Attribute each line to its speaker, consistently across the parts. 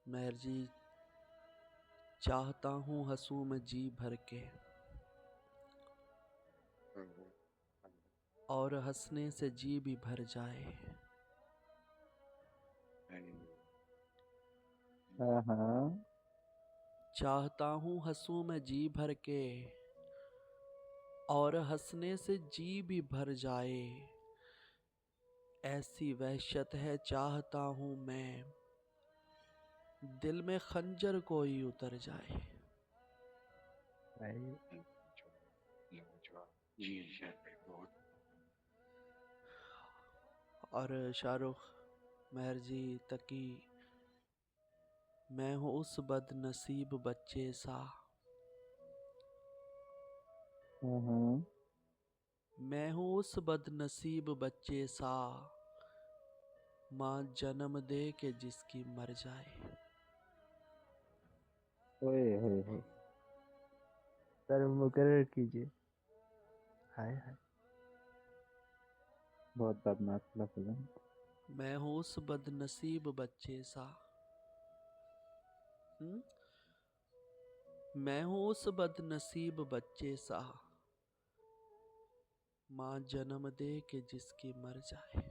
Speaker 1: मेहर जी, चाहता हूँ हंसूं मैं जी भर के और हंसने से जी भी भर जाए।
Speaker 2: हाँ।
Speaker 1: चाहता हूँ हंसूं मैं जी भर के और हंसने से जी भी भर जाए। ऐसी वहशत है चाहता हूँ मैं, दिल में खंजर कोई उतर जाए।
Speaker 2: भाई
Speaker 1: और शाहरुख, मेहर जी तकी, मैं हूँ उस बदनसीब बच्चे सा,
Speaker 2: हाँ।
Speaker 1: मैं हूँ उस बदनसीब बच्चे सा, माँ जन्म दे के जिसकी मर जाए।
Speaker 2: ओए होए होए, सर मुकर्रर कीजिए। हाय हाय, बहुत बदमाश लफ्ज है।
Speaker 1: मैं हूँ उस बदनसीब बच्चे सा। हम्म? मैं हूँ उस बदनसीब बच्चे सा, माँ जन्म दे के जिसकी मर जाए।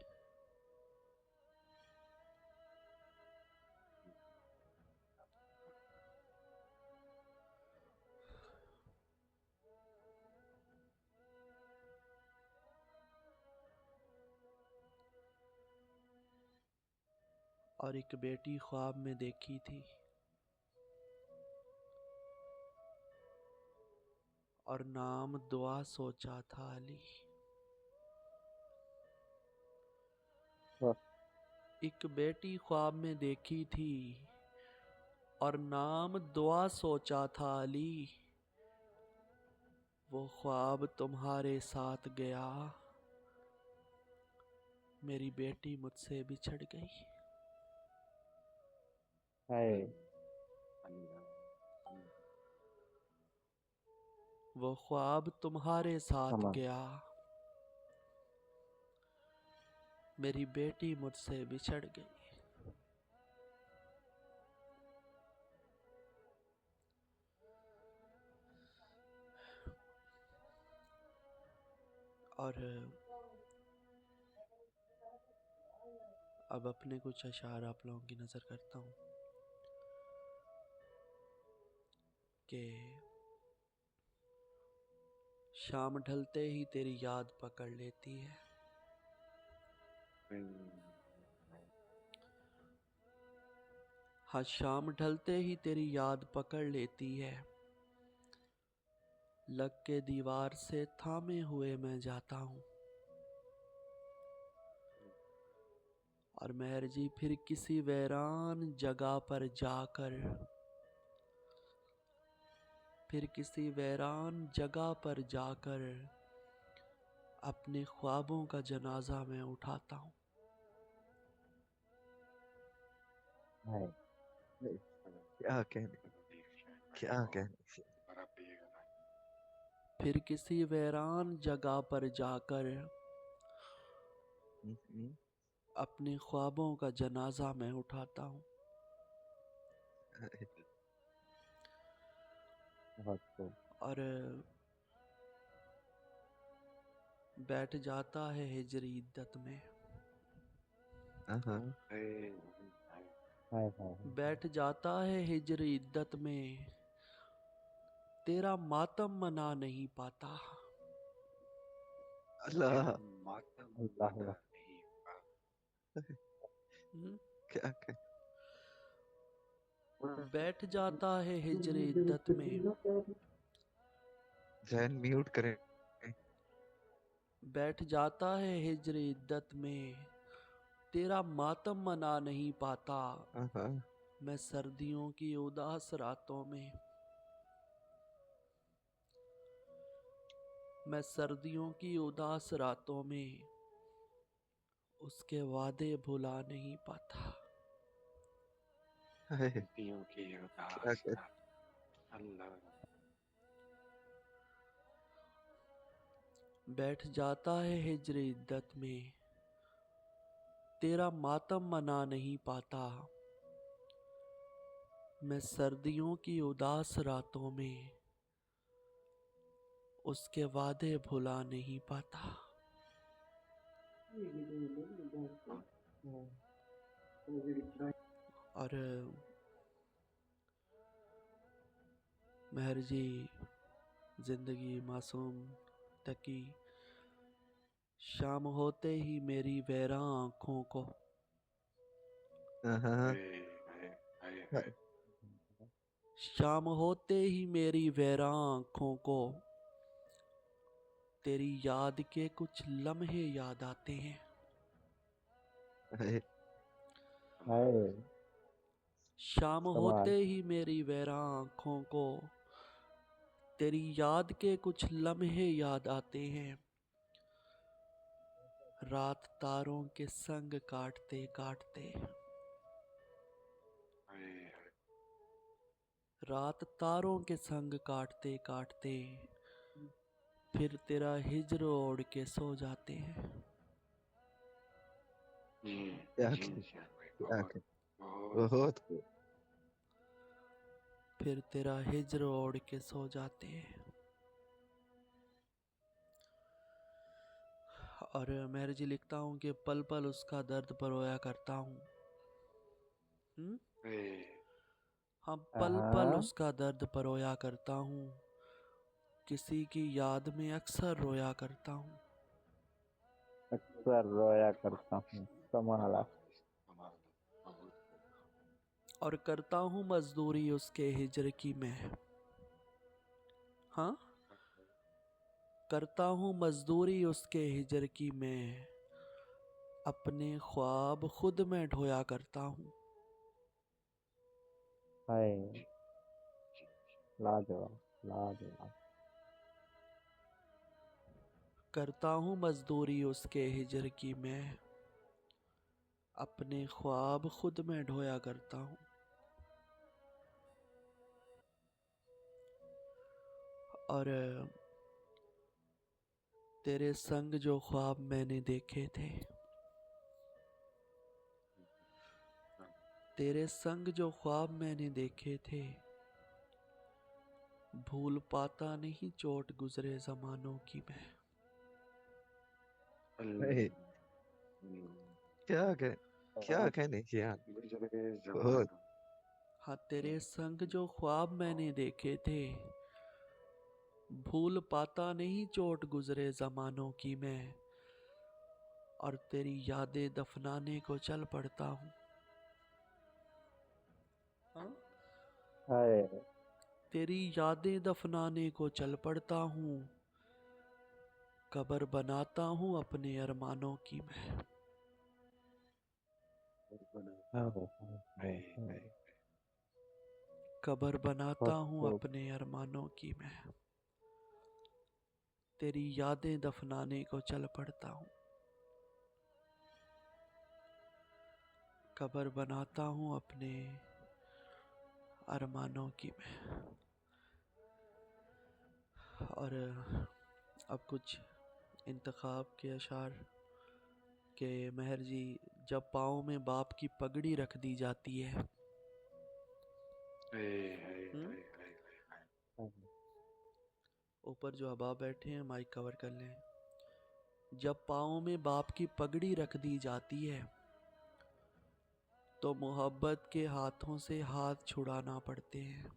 Speaker 1: और एक बेटी ख्वाब में देखी थी और नाम दुआ सोचा था अली।
Speaker 2: वाह।
Speaker 1: एक बेटी ख्वाब में देखी थी और नाम दुआ सोचा था अली। वो ख्वाब तुम्हारे साथ गया, मेरी बेटी मुझसे बिछड़ गई।
Speaker 2: हाय।
Speaker 1: वो ख्वाब तुम्हारे साथ
Speaker 2: क्षमा।
Speaker 1: गया, मेरी बेटी मुझसे बिछड़ गई। और अब अपने कुछ अशार आप लोगों की नज़र करता हूँ कि शाम ढलते ही तेरी याद पकड़ लेती है। हाँ, शाम ढलते ही तेरी याद पकड़ लेती है। लग के दीवार से थामे हुए मैं जाता हूँ। और मेहर जी, फिर किसी वैरान जगह पर जाकर, फिर किसी वैरान जगह पर जाकर अपने ख्वाबों का जनाजा मैं उठाता हूँ।
Speaker 2: हाय। क्या कहने, क्या कहने।
Speaker 1: फिर किसी वैरान जगह पर जाकर
Speaker 2: हम्म,
Speaker 1: अपने ख्वाबों का जनाजा मैं उठाता हूँ।
Speaker 2: बहुत खूब।
Speaker 1: और बैठ जाता है हिजरी इद्दत में,
Speaker 2: हाँ। हाय हाय हाय।
Speaker 1: बैठ जाता है हिजरी इद्दत में, तेरा मातम मना नहीं पाता।
Speaker 2: अल्लाह। अल्लाह अल्लाह।
Speaker 1: हम्म?
Speaker 2: क्या कह।
Speaker 1: बैठ जाता है हिजरी इद्दत में,
Speaker 2: जैन म्यूट करें।
Speaker 1: बैठ जाता है हिजरी इद्दत में, तेरा मातम मना नहीं पाता।
Speaker 2: हाँ।
Speaker 1: मैं सर्दियों की उदास रातों में, मैं सर्दियों की उदास रातों में उसके वादे भुला नहीं पाता।
Speaker 2: हाय, क्या कह।
Speaker 1: बैठ जाता है हिजरी इद्दत में, तेरा मातम मना नहीं पाता। मैं सर्दियों की उदास रातों में उसके वादे भुला नहीं पाता। और मेहर जी, जिंदगी मासूम तकी शाम होते ही मेरी वैरा आंखों को,
Speaker 2: हाँ,
Speaker 1: शाम होते ही मेरी वैरा आंखों को तेरी याद के कुछ लम्हे याद आते हैं।
Speaker 2: हाय,
Speaker 1: शाम होते ही मेरी वैरा आंखों को तेरी याद के कुछ लम्हे याद आते हैं। रात तारों के संग काटते काटते, रात तारों के संग काटते काटते फिर तेरा हिज्र ओढ़ के सो जाते हैं।
Speaker 2: क्या क्या बहुत खूब।
Speaker 1: फिर तेरा हिज्र ओढ़ के सो जाते हैं। और मेहर जी लिखता हूँ कि पल पल उसका दर्द परोया करता हूँ। हाँ, पल पल उसका दर्द परोया करता हूँ, किसी की याद में अक्सर रोया करता हूँ।
Speaker 3: अक्सर रोया करता हूँ। कमाल।
Speaker 1: और करता हूँ मजदूरी उसके हिज्र की मैं। हाँ, करता हूँ मजदूरी उसके हिज्र की मैं, अपने ख्वाब खुद में ढोया करता हूँ।
Speaker 3: हाय, लाजवाब लाजवाब।
Speaker 1: करता हूँ मजदूरी उसके हिज्र की मैं, अपने ख्वाब खुद में ढोया करता हूँ। और तेरे संग जो ख्वाब मैंने देखे थे, तेरे संग जो ख्वाब मैंने देखे थे, भूल पाता नहीं चोट गुजरे जमानों की मैं।
Speaker 2: हाय, क्या कह क्या कहने की यार। बहुत।
Speaker 1: हाँ, तेरे संग जो ख्वाब मैंने देखे थे, भूल पाता नहीं चोट गुजरे जमानों की मैं। और तेरी यादें दफनाने को चल पड़ता हूँ। हाँ?
Speaker 3: हाय,
Speaker 1: तेरी यादें दफनाने को चल पड़ता हूँ, कब्र बनाता हूँ अपने अरमानों की मैं। कब्र बनाता
Speaker 3: बहुत
Speaker 1: हूँ
Speaker 3: खूब।
Speaker 1: अपने अरमानों की मैं, तेरी यादें दफनाने को चल पड़ता हूँ, कब्र बनाता हूँ अपने अरमानों की मैं। और अब कुछ इंतखाब के अशार के मेहर जी, जब पाँव में बाप की पगड़ी रख दी जाती है, ऊपर जो अहबाब बैठे हैं माइक कवर कर लें। जब पाँव में बाप की पगड़ी रख दी जाती है तो मोहब्बत के हाथों से हाथ छुड़ाना पड़ते हैं।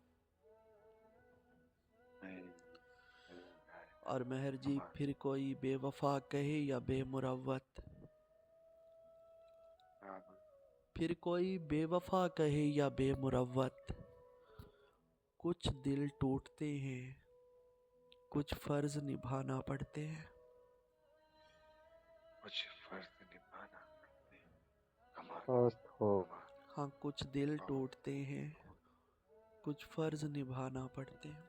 Speaker 1: और मेहर जी, फिर कोई बेवफा कहे या बेमुरव्वत, फिर कोई बेवफा कहे या बेमुरव्वत, कुछ दिल टूटते हैं, कुछ फर्ज निभाना पड़ते हैं।
Speaker 3: बहुत खूब।
Speaker 1: हाँ, कुछ दिल टूटते हैं, कुछ फर्ज निभाना पड़ते हैं।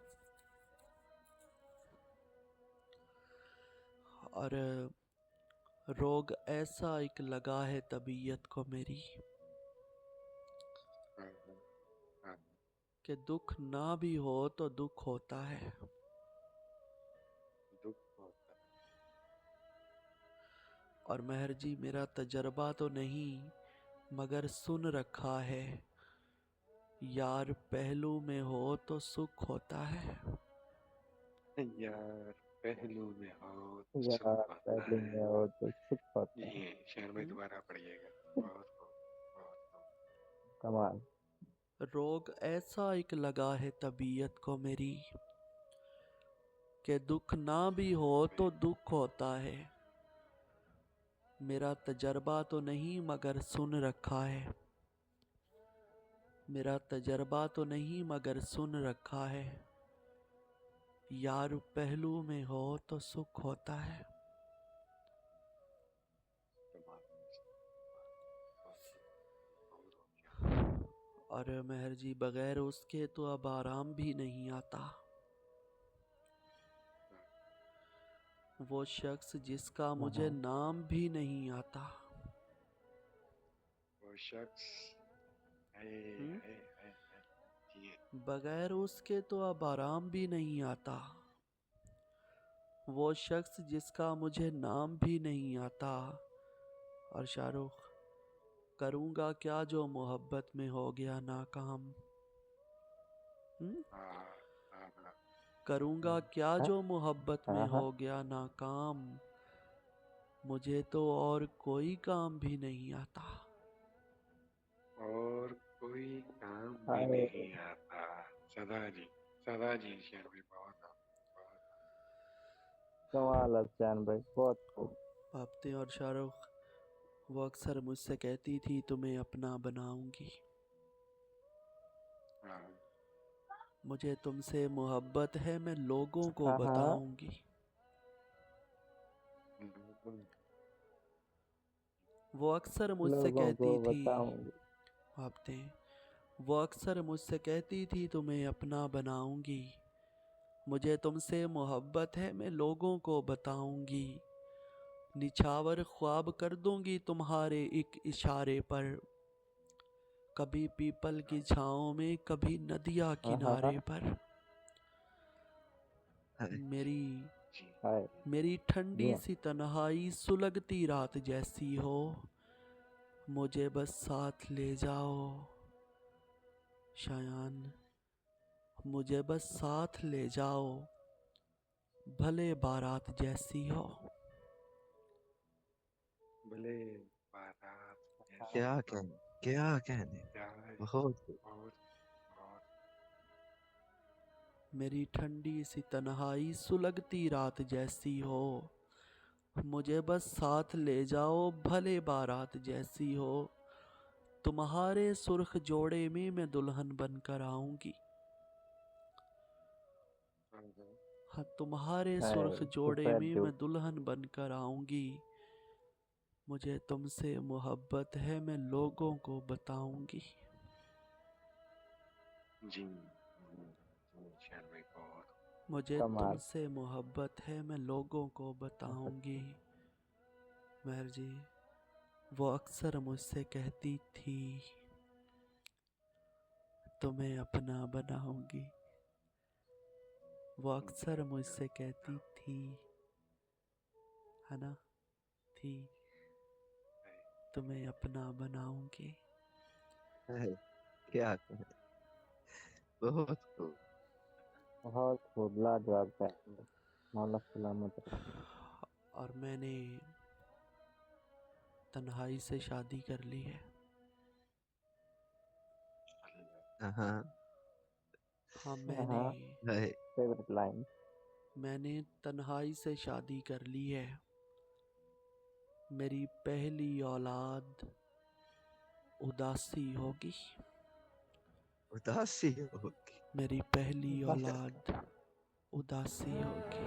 Speaker 1: और रोग ऐसा एक लगा है तबीयत को मेरी, कि दुख ना भी हो तो दुख होता है। और मेहर जी, मेरा तजर्बा तो नहीं मगर सुन रखा है यार पहलू में हो तो सुख होता है।
Speaker 2: यार पहलू में हो तो सुख
Speaker 3: यार
Speaker 2: होता
Speaker 3: पहले में
Speaker 2: है।
Speaker 3: हो तो सुख होता है।
Speaker 2: ये शेर में
Speaker 1: हम्म?
Speaker 2: दोबारा पढ़िएगा। बहुत खूब, बहुत खूब।
Speaker 3: कमाल।
Speaker 1: रोग ऐसा एक लगा है तबीयत को मेरी कि दुख ना भी हो तो दुख होता है। मेरा तजर्बा तो नहीं मगर सुन रखा है। मेरा तजर्बा तो नहीं मगर सुन रखा है। यार पहलू में हो तो सुख होता है।
Speaker 2: कमाल, बहुत हो गया।
Speaker 1: और मेहर जी बगैर उसके तो अब आराम भी नहीं आता। वो शख्स जिसका मुझे नाम भी नहीं आता।
Speaker 2: वो शख्स है,
Speaker 1: हम्म?
Speaker 2: है, ये
Speaker 1: बगैर उसके तो अब आराम भी नहीं आता। वो शख्स जिसका मुझे नाम भी नहीं आता। और शाहरुख, करूँगा क्या जो मोहब्बत में हो गया नाकाम।
Speaker 2: हाँ, हाँ, हाँ।
Speaker 1: करूँगा क्या जो मोहब्बत में
Speaker 3: हाँ
Speaker 1: हो गया नाकाम। मुझे तो और कोई काम भी नहीं आता।
Speaker 2: और कोई काम भी
Speaker 3: हाय
Speaker 2: नहीं आता। सदा जी शेर में बहुत
Speaker 3: कमाल अफजान भाई, बहुत खूब।
Speaker 1: बातें। और शाहरुख, वो अक्सर मुझसे कहती थी तुम्हें अपना बनाऊंगी।
Speaker 2: हाँ,
Speaker 1: मुझे तुमसे मोहब्बत है मैं लोगों को
Speaker 3: हाँ हाँ
Speaker 1: बताऊंगी।
Speaker 2: बिल्कुल।
Speaker 1: वो अक्सर मुझसे
Speaker 3: लोगों को
Speaker 1: कहती थी
Speaker 3: बताऊंगी।
Speaker 1: बातें। वो अक्सर मुझसे कहती थी तुम्हें अपना बनाऊंगी। मुझे तुमसे मोहब्बत है मैं लोगों को बताऊंगी। निछावर ख्वाब कर दूंगी तुम्हारे एक इशारे पर। कभी पीपल की छाँव में कभी नदिया
Speaker 3: हाँ हाँ
Speaker 1: किनारे पर। मेरी
Speaker 2: जी,
Speaker 3: हाय
Speaker 1: मेरी ठंडी
Speaker 3: जी
Speaker 1: सी तन्हाई सुलगती रात जैसी हो। मुझे बस साथ ले जाओ शायान। मुझे बस साथ ले जाओ भले बारात जैसी हो।
Speaker 2: भले बारात जैसी
Speaker 3: हाँ।
Speaker 2: हो।
Speaker 4: क्या कहने।
Speaker 2: प्यार
Speaker 4: बहुत
Speaker 2: बहुत बहुत
Speaker 1: मेरी ठंडी सी तन्हाई सुलगती रात जैसी हो। मुझे बस साथ ले जाओ भले बारात जैसी हो। तुम्हारे सुर्ख जोड़े में मैं दुल्हन बनकर आऊंगी। हाँ, तुम्हारे
Speaker 3: हाय
Speaker 1: सुर्ख जोड़े
Speaker 3: सुपर
Speaker 1: में
Speaker 3: डू।
Speaker 1: मैं दुल्हन बनकर आऊंगी। मुझे तुमसे मोहब्बत है मैं लोगों को बताऊंगी।
Speaker 2: जी, शेर में बहुत
Speaker 1: मुझे
Speaker 3: कमाल।
Speaker 1: तुमसे मोहब्बत है मैं लोगों को बताऊंगी। महर जी, वो अक्सर मुझसे कहती थी तुम्हें अपना बनाऊंगी। वो अक्सर मुझसे कहती थी, है ना, थी, तुम्हें अपना बनाऊंगी।
Speaker 4: है। क्या कहने। बहुत खूब।
Speaker 3: बहुत खूब, लाजवाब है। मौला सलामत रखे।
Speaker 1: और मैंने तन्हाई से शादी कर ली है।
Speaker 4: हाँ
Speaker 1: हाँ, मैंने
Speaker 3: हाँ,
Speaker 4: है।
Speaker 3: Favourite line.
Speaker 1: मैंने तन्हाई से शादी कर ली है। मेरी पहली औलाद उदासी होगी।
Speaker 4: उदासी होगी।
Speaker 1: मेरी पहली औलाद उदासी होगी।